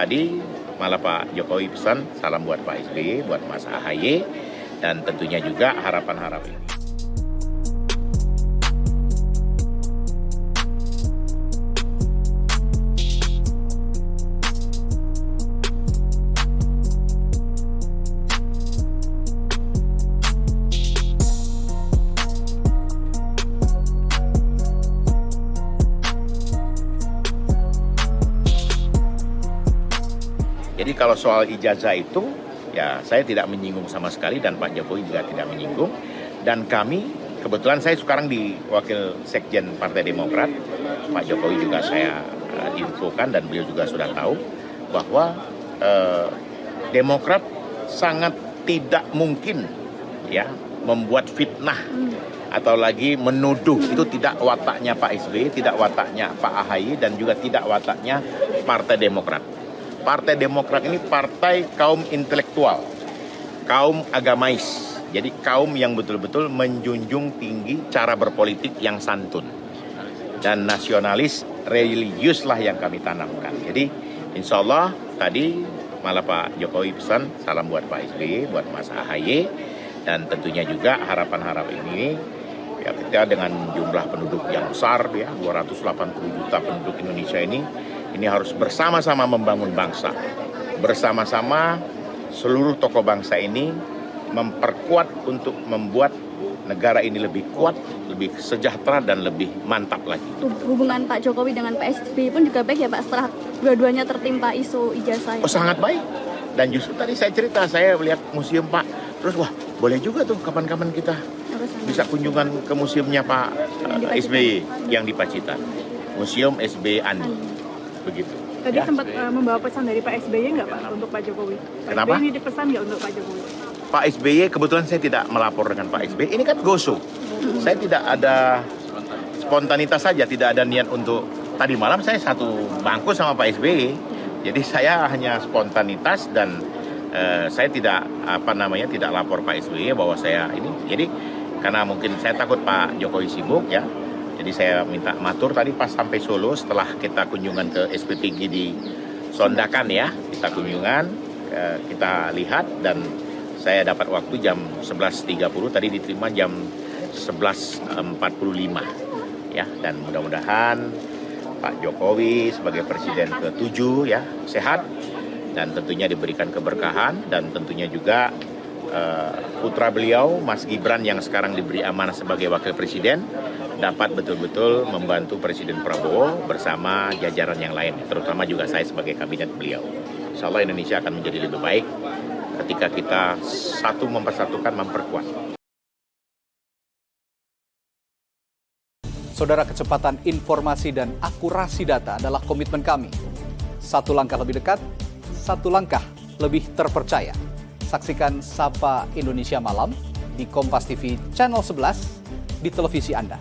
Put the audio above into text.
tadi malah Pak Jokowi pesan salam buat Pak SBY, buat Mas AHY, dan tentunya juga harapan-harapan ini. Jadi kalau soal ijazah itu, ya saya tidak menyinggung sama sekali dan Pak Jokowi juga tidak menyinggung. Dan kami, kebetulan saya sekarang di Wakil Sekjen Partai Demokrat, Pak Jokowi juga saya infokan dan beliau juga sudah tahu bahwa Demokrat sangat tidak mungkin ya membuat fitnah atau lagi menuduh. Itu tidak wataknya Pak SBY, tidak wataknya Pak AHY, dan juga tidak wataknya Partai Demokrat. Partai Demokrat ini partai kaum intelektual, kaum agamais. Jadi kaum yang betul-betul menjunjung tinggi cara berpolitik yang santun. Dan nasionalis religius lah yang kami tanamkan. Jadi insya Allah tadi malah Pak Jokowi pesan salam buat Pak SBY, buat Mas AHY. Dan tentunya juga harapan-harapan ini, ya kita dengan jumlah penduduk yang besar, ya 280 juta penduduk Indonesia ini harus bersama-sama membangun bangsa. Bersama-sama seluruh tokoh bangsa ini memperkuat untuk membuat negara ini lebih kuat, lebih sejahtera, dan lebih mantap lagi. Hubungan Pak Jokowi dengan Pak SBY pun juga baik ya Pak setelah dua-duanya tertimpa isu ijazah. Oh sangat baik. Dan justru tadi saya cerita, saya lihat museum Pak, terus wah boleh juga tuh kapan-kapan kita bisa kunjungan ke museumnya Pak SBY yang di Pacitan. Museum SBY Andi. Begitu. Tadi sempat membawa pesan dari Pak SBY nggak Pak untuk Pak Jokowi? Kenapa? SBY ini dipesan nggak untuk Pak Jokowi? Pak SBY kebetulan saya tidak melapor dengan Pak SBY. Ini kan go-show. Saya tidak ada spontanitas saja, tidak ada niat untuk. Tadi malam saya satu bangku sama Pak SBY. Jadi saya hanya spontanitas dan saya tidak tidak lapor Pak SBY bahwa saya ini. Jadi karena mungkin saya takut Pak Jokowi sibuk ya. Jadi saya minta matur tadi pas sampai Solo setelah kita kunjungan ke SPPG di Sondakan ya. Kita kunjungan, kita lihat dan saya dapat waktu jam 11.30, tadi diterima jam 11.45 ya. Dan mudah-mudahan Pak Jokowi sebagai Presiden ke-7 ya sehat dan tentunya diberikan keberkahan, dan tentunya juga putra beliau Mas Gibran yang sekarang diberi amanah sebagai Wakil Presiden dapat betul-betul membantu Presiden Prabowo bersama jajaran yang lain, terutama juga saya sebagai kabinet beliau. Insya Allah Indonesia akan menjadi lebih baik ketika kita satu mempersatukan, memperkuat. Saudara, kecepatan informasi dan akurasi data adalah komitmen kami. Satu langkah lebih dekat, satu langkah lebih terpercaya. Saksikan Sapa Indonesia Malam di Kompas TV Channel 11 di televisi Anda.